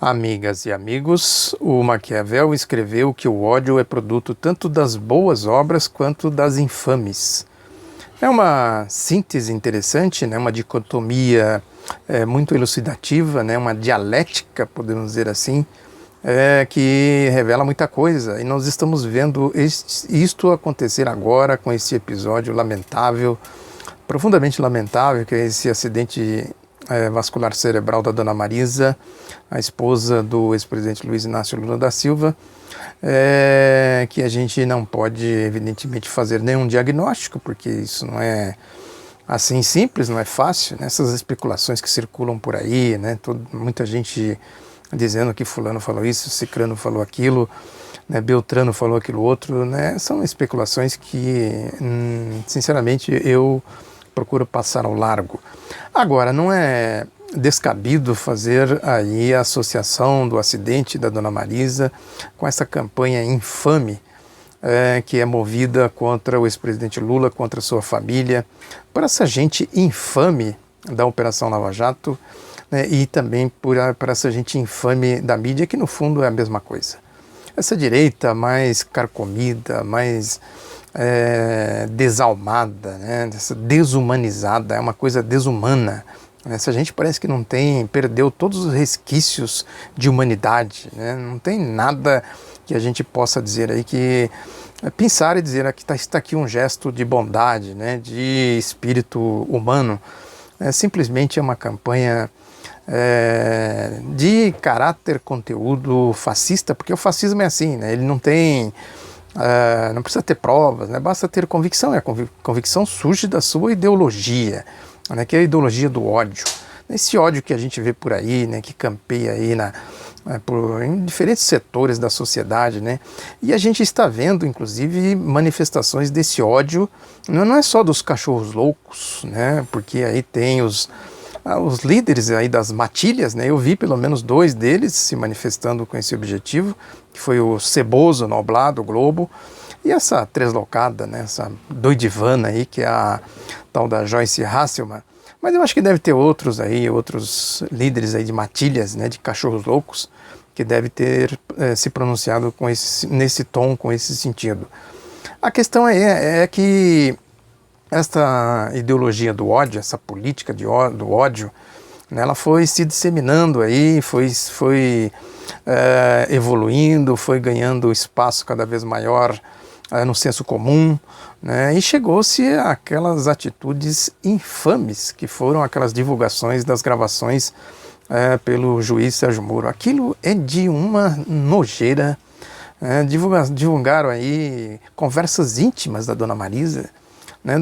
Amigas e amigos, o Maquiavel escreveu que o ódio é produto tanto das boas obras quanto das infames. É uma síntese interessante, né? Uma dicotomia muito elucidativa, né? Uma dialética, podemos dizer assim, que revela muita coisa. E nós estamos vendo isto acontecer agora com esse episódio lamentável, profundamente lamentável, que é esse acidente vascular cerebral da Dona Marisa, a esposa do ex-presidente Luiz Inácio Lula da Silva, que a gente não pode, evidentemente, fazer nenhum diagnóstico, porque isso não é assim simples, não é fácil, né? Essas especulações que circulam por aí, né? Muita gente dizendo que fulano falou isso, cicrano falou aquilo, né? Beltrano falou aquilo outro, né? São especulações que, sinceramente, eu procuro passar ao largo. Agora, não é descabido fazer aí a associação do acidente da Dona Marisa com essa campanha infame que é movida contra o ex-presidente Lula, contra sua família, por essa gente infame da Operação Lava Jato, né, e também por essa gente infame da mídia, que no fundo é a mesma coisa. Essa direita mais carcomida, mais desalmada, né, desumanizada, é uma coisa desumana. Essa gente parece que perdeu todos os resquícios de humanidade, né? Não tem nada que a gente possa dizer aí que pensar e dizer que está aqui um gesto de bondade, né, de espírito humano. Simplesmente é uma campanha de caráter, conteúdo fascista, porque o fascismo é assim, né? Ele não tem... não precisa ter provas, né? Basta ter convicção, e a convicção surge da sua ideologia, né? Que é a ideologia do ódio. Esse ódio que a gente vê por aí, né? Que campeia aí em diferentes setores da sociedade, né? E a gente está vendo, inclusive, manifestações desse ódio, não é só dos cachorros loucos, né? Porque aí tem os líderes aí das matilhas, né? Eu vi pelo menos 2 deles se manifestando com esse objetivo, que foi o Ceboso Noblar do Globo e essa treslocada, né? Essa doidivana aí, que é a tal da Joyce Hasselman. Mas eu acho que deve ter outros líderes aí de matilhas, né? De cachorros loucos, que deve ter se pronunciado nesse tom, com esse sentido. A questão é que esta ideologia do ódio, essa política do ódio, né, ela foi se disseminando aí, foi evoluindo, foi ganhando espaço cada vez maior no senso comum, né, e chegou-se àquelas atitudes infames que foram aquelas divulgações das gravações pelo juiz Sérgio Moro. Aquilo é de uma nojeira. Divulgaram aí conversas íntimas da Dona Marisa, né,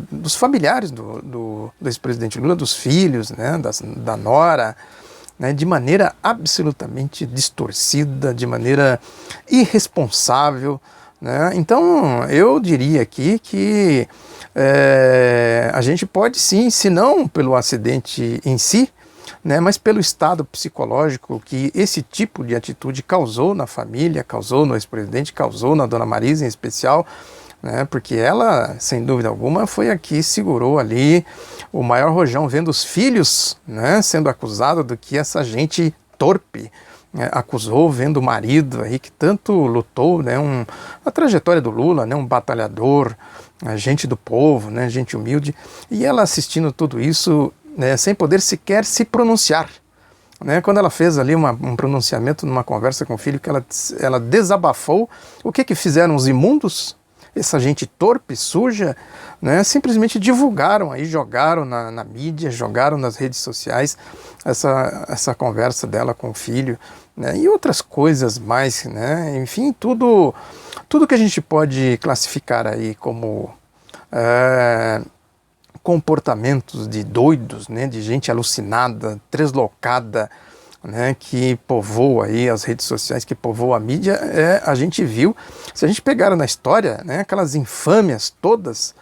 dos familiares do ex-presidente Lula, dos filhos, né, da nora, né, de maneira absolutamente distorcida, de maneira irresponsável, né? Então eu diria aqui que a gente pode sim, se não pelo acidente em si, né, mas pelo estado psicológico que esse tipo de atitude causou na família, causou no ex-presidente, causou na Dona Marisa em especial, né, porque ela, sem dúvida alguma, foi a que segurou ali o maior rojão, vendo os filhos, né, sendo acusado do que essa gente torpe acusou, vendo o marido aí que tanto lutou, né, a trajetória do Lula, né, um batalhador, gente do povo, né, gente humilde, e ela assistindo tudo isso, né, sem poder sequer se pronunciar. Né, quando ela fez ali um pronunciamento numa conversa com o filho, que ela desabafou o que fizeram os imundos, essa gente torpe, suja, né, simplesmente divulgaram aí, jogaram na mídia, jogaram nas redes sociais essa conversa dela com o filho, né, e outras coisas mais, né, enfim, tudo que a gente pode classificar aí como comportamentos de doidos, né, de gente alucinada, treslocada, né, que povoa aí as redes sociais, que povoa a mídia, a gente viu, se a gente pegar na história, né, aquelas infâmias todas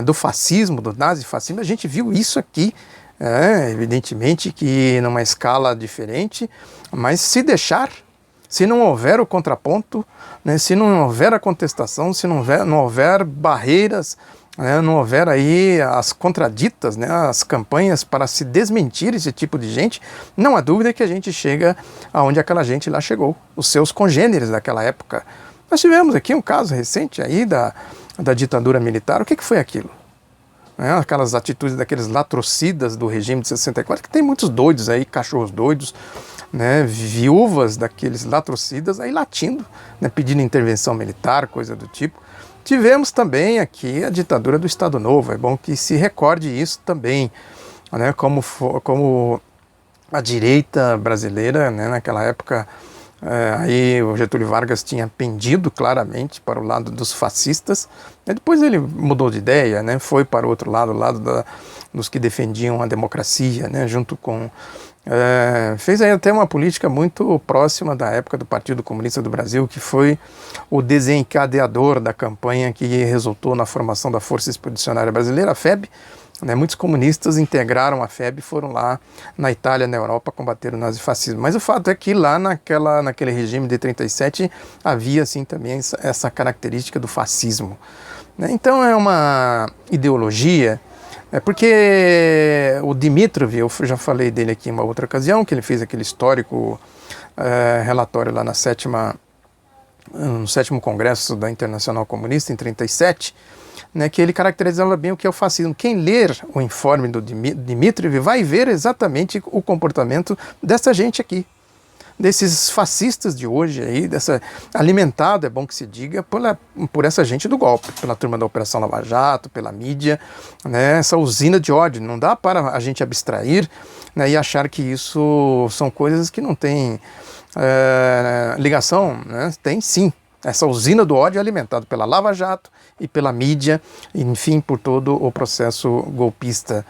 do fascismo, do nazifascismo, a gente viu isso aqui, evidentemente que numa escala diferente, mas se não houver o contraponto, né, se não houver a contestação, se não houver barreiras né, não houver aí as contraditas, né, as campanhas para se desmentir esse tipo de gente, não há dúvida que a gente chega aonde aquela gente lá chegou, os seus congêneres daquela época. Nós tivemos aqui um caso recente aí da ditadura militar. O que foi aquilo? Aquelas atitudes daqueles latrocidas do regime de 64, que tem muitos doidos aí, cachorros doidos, né, viúvas daqueles latrocidas aí latindo, né, pedindo intervenção militar, coisa do tipo. Tivemos também aqui a ditadura do Estado Novo, é bom que se recorde isso também, né, como a direita brasileira, né, naquela época, aí o Getúlio Vargas tinha pendido claramente para o lado dos fascistas, e depois ele mudou de ideia, né, foi para o outro lado, o lado dos que defendiam a democracia, né, junto com... fez aí até uma política muito próxima da época do Partido Comunista do Brasil, que foi o desencadeador da campanha que resultou na formação da Força Expedicionária Brasileira, a FEB. Né, muitos comunistas integraram a FEB e foram lá na Itália, na Europa, combater o nazifascismo. Mas o fato é que lá naquele regime de 37 havia assim também essa característica do fascismo. Né, então é uma ideologia, porque o Dimitrov, eu já falei dele aqui em uma outra ocasião, que ele fez aquele histórico relatório lá no 7º Congresso da Internacional Comunista, em 37, né, que ele caracterizava bem o que é o fascismo. Quem ler o informe do Dimitrov vai ver exatamente o comportamento dessa gente aqui, desses fascistas de hoje aí, alimentado, é bom que se diga, por essa gente do golpe, pela turma da Operação Lava Jato, pela mídia, né, essa usina de ódio. Não dá para a gente abstrair, né, e achar que isso são coisas que não têm ligação, né? Tem sim. Essa usina do ódio é alimentada pela Lava Jato e pela mídia, enfim, por todo o processo golpista.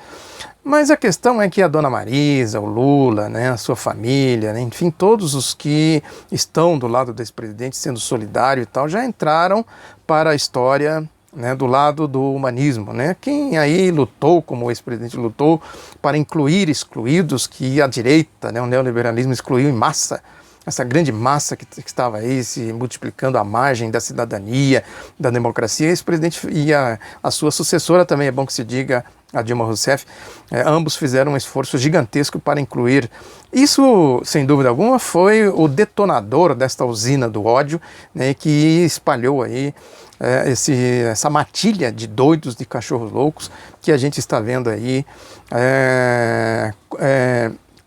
Mas a questão é que a dona Marisa, o Lula, né, a sua família, né, enfim, todos os que estão do lado desse presidente, sendo solidário e tal, já entraram para a história, né, do lado do humanismo. Né? Quem aí lutou, como o ex-presidente lutou, para incluir excluídos, que a direita, né, o neoliberalismo excluiu em massa, essa grande massa que estava aí se multiplicando à margem da cidadania, da democracia. Esse presidente e a sua sucessora também, é bom que se diga, a Dilma Rousseff, ambos fizeram um esforço gigantesco para incluir. Isso, sem dúvida alguma, foi o detonador desta usina do ódio, né, que espalhou aí essa matilha de doidos, de cachorros loucos, que a gente está vendo aí,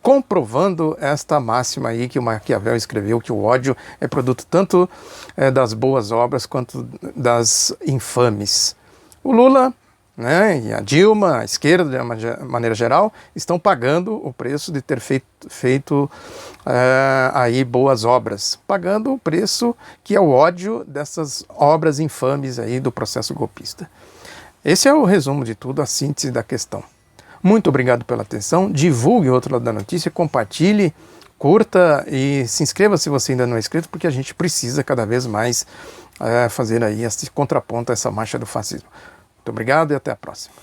comprovando esta máxima aí que o Maquiavel escreveu, que o ódio é produto tanto das boas obras quanto das infames. O Lula, né, e a Dilma, a esquerda de uma maneira geral, estão pagando o preço de ter feito aí boas obras, pagando o preço que é o ódio dessas obras infames aí do processo golpista. Esse é o resumo de tudo, a síntese da questão. Muito obrigado pela atenção, divulgue o outro lado da notícia, compartilhe, curta e se inscreva se você ainda não é inscrito, porque a gente precisa cada vez mais fazer aí esse contraponto a essa marcha do fascismo. Muito obrigado e até a próxima.